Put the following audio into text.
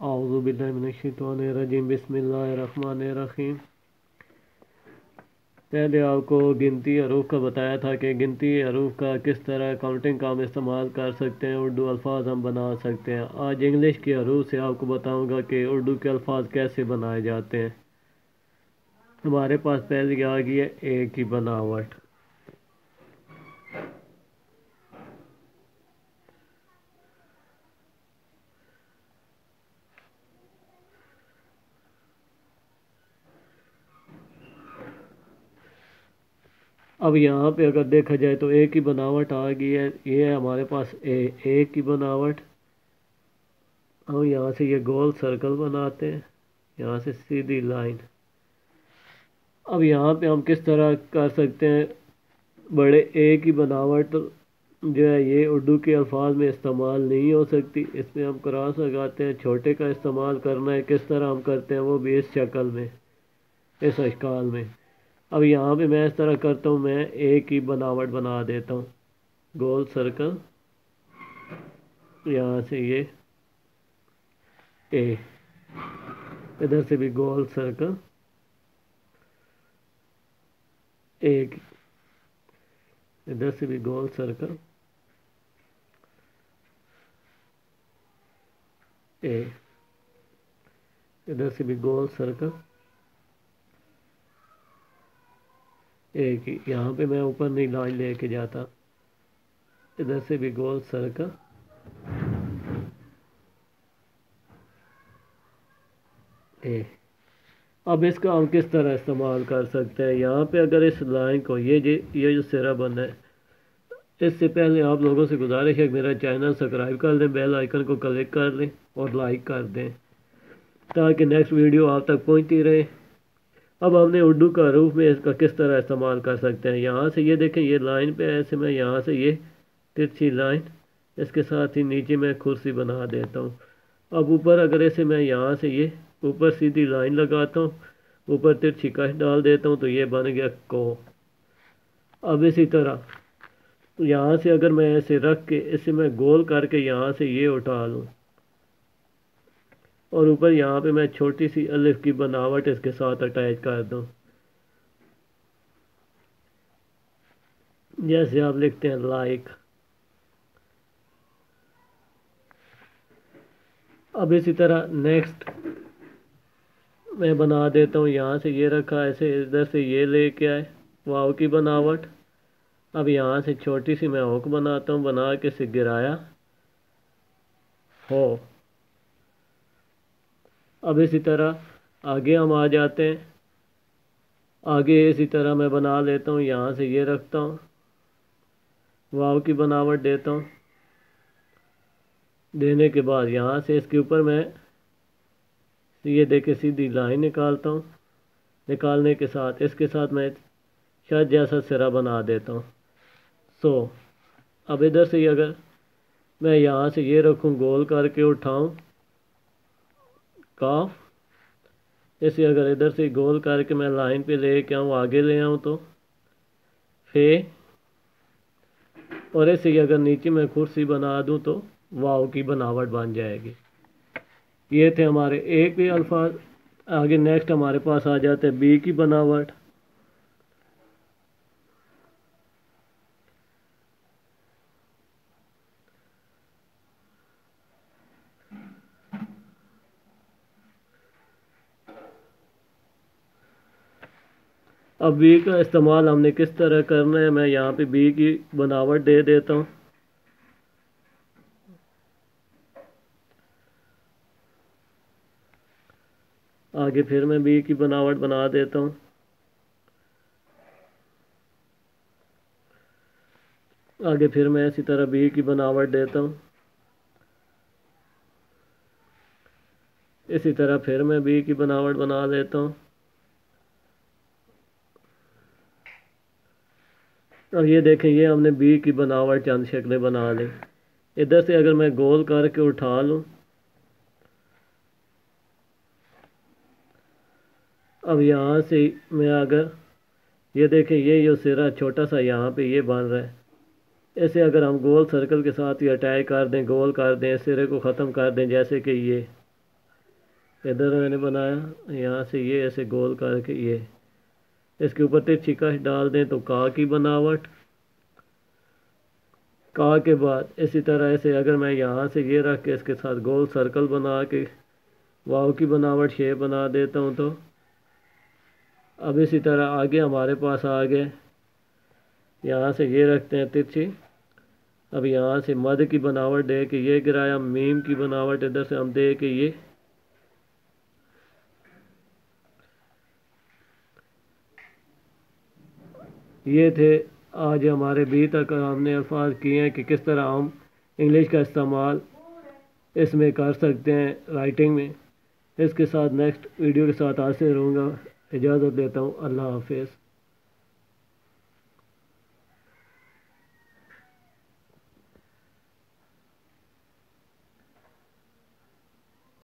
औज़ु बिल्लाहि मिनश्शैतानिर्रजीम बिस्मिल्लाहिर्रहमानिर्रहीम। पहले आपको गिनती हरूफ का बताया था कि गिनती हरूफ का किस तरह काउंटिंग का हम इस्तेमाल कर सकते हैं, उर्दू अल्फाज हम बना सकते हैं। आज इंग्लिश के हरूफ से आपको बताऊंगा कि उर्दू के अल्फाज कैसे बनाए जाते हैं। हमारे पास पहले आ गई है ए की बनावट। अब यहाँ पे अगर देखा जाए तो ए की बनावट आ गई है। ये है हमारे पास ए की बनावट। हम यहाँ से ये गोल सर्कल बनाते हैं, यहाँ से सीधी लाइन। अब यहाँ पे हम किस तरह कर सकते हैं, बड़े ए की बनावट जो है ये उर्दू के अल्फाज में इस्तेमाल नहीं हो सकती। इसमें हम क्रॉस लगाते हैं, छोटे का इस्तेमाल करना है। किस तरह हम करते हैं वो भी इस शक्ल में, इस अशकाल में। अब यहाँ पे मैं इस तरह करता हूँ, मैं ए की बनावट बना देता हूँ, गोल सर्कल, यहाँ से ये ए, इधर से भी गोल सर्कल ए, इधर से भी गोल सर्कल ए, इधर से भी गोल सर्कल ए की। यहाँ पे मैं ऊपर नहीं लाइन लेके जाता, इधर से भी गोल सर्कल ए। अब इसका हम किस तरह इस्तेमाल कर सकते हैं, यहाँ पे अगर इस लाइन को ये जो सिरा बना है, इससे पहले आप लोगों से गुजारिश है कि मेरा चैनल सब्सक्राइब कर दें, बेल आइकन को क्लिक कर दें और लाइक कर दें ताकि नेक्स्ट वीडियो आप तक पहुंचती रहे। अब हमने उर्दू का हरूफ में इसका किस तरह इस्तेमाल कर सकते हैं। यहाँ से ये देखें, ये लाइन पे ऐसे मैं यहाँ से ये तिरछी लाइन, इसके साथ ही नीचे मैं कुर्सी बना देता हूँ। अब ऊपर अगर ऐसे मैं यहाँ से ये ऊपर सीधी लाइन लगाता हूँ, ऊपर तिरछी कश डाल देता हूँ, तो ये बन गया को। अब इसी तरह यहाँ से अगर मैं ऐसे रख के इसे मैं गोल करके यहाँ से ये उठा लूँ और ऊपर यहाँ पे मैं छोटी सी अलिफ की बनावट इसके साथ अटैच कर दूँ, जैसे आप लिखते हैं लाइक। अब इसी तरह नेक्स्ट मैं बना देता हूँ, यहाँ से ये रखा, ऐसे इधर से ये लेके आए वाव की बनावट। अब यहाँ से छोटी सी मैं हुक बनाता हूँ, बना के से गिराया हो। अब इसी तरह आगे हम आ जाते हैं, आगे इसी तरह मैं बना लेता हूँ, यहाँ से ये रखता हूँ, वाव की बनावट देता हूँ। देने के बाद यहाँ से इसके ऊपर मैं ये देखे सीधी लाइन निकालता हूँ, निकालने के साथ इसके साथ मैं शायद जैसा सिरा बना देता हूँ। अब इधर से अगर मैं यहाँ से ये रखूँ, गोल करके उठाऊँ काफ, इसे अगर इधर से गोल करके मैं लाइन पे ले के आऊँ, आगे ले आऊँ तो फे, और ऐसे ही अगर नीचे मैं कुर्सी बना दूँ तो वाव की बनावट बन जाएगी। ये थे हमारे ए के अल्फाज। आगे नेक्स्ट हमारे पास आ जाते हैं बी की बनावट। अब बी का इस्तेमाल हमने किस तरह करना है, मैं यहाँ पे बी की बनावट दे देता हूँ। आगे फिर मैं बी की बनावट बना देता हूँ। आगे फिर मैं इसी तरह बी की बनावट देता हूँ। इसी तरह फिर मैं बी की बनावट बना देता हूँ। अब ये देखें, ये हमने बी की बनावट चंद शक्लें बना ली। इधर से अगर मैं गोल करके उठा लूँ, अब यहाँ से मैं अगर ये देखें, ये जो सिरा छोटा सा यहाँ पे ये बन रहा है, ऐसे अगर हम गोल सर्कल के साथ ही अटैच कर दें, गोल कर दें, सिरे को ख़त्म कर दें, जैसे कि ये इधर मैंने बनाया, यहाँ से ये ऐसे गोल करके ये इसके ऊपर तिरछी कश डाल दें तो का की बनावट। का के बाद इसी तरह से अगर मैं यहाँ से ये रख के इसके साथ गोल सर्कल बना के वाव की बनावट शेप बना देता हूँ, तो अब इसी तरह आगे हमारे पास आ गए। यहाँ से ये रखते हैं तिरछी, अब यहाँ से मद की बनावट दे के ये गिराया, मीम की बनावट इधर से हम दे के ये थे आज हमारे बी तक हमने अल्फाज किए हैं कि किस तरह हम इंग्लिश का इस्तेमाल इसमें कर सकते हैं राइटिंग में। इसके साथ नेक्स्ट वीडियो के साथ हाजिर रहूँगा। इजाज़त देता हूँ। अल्लाह हाफिज़।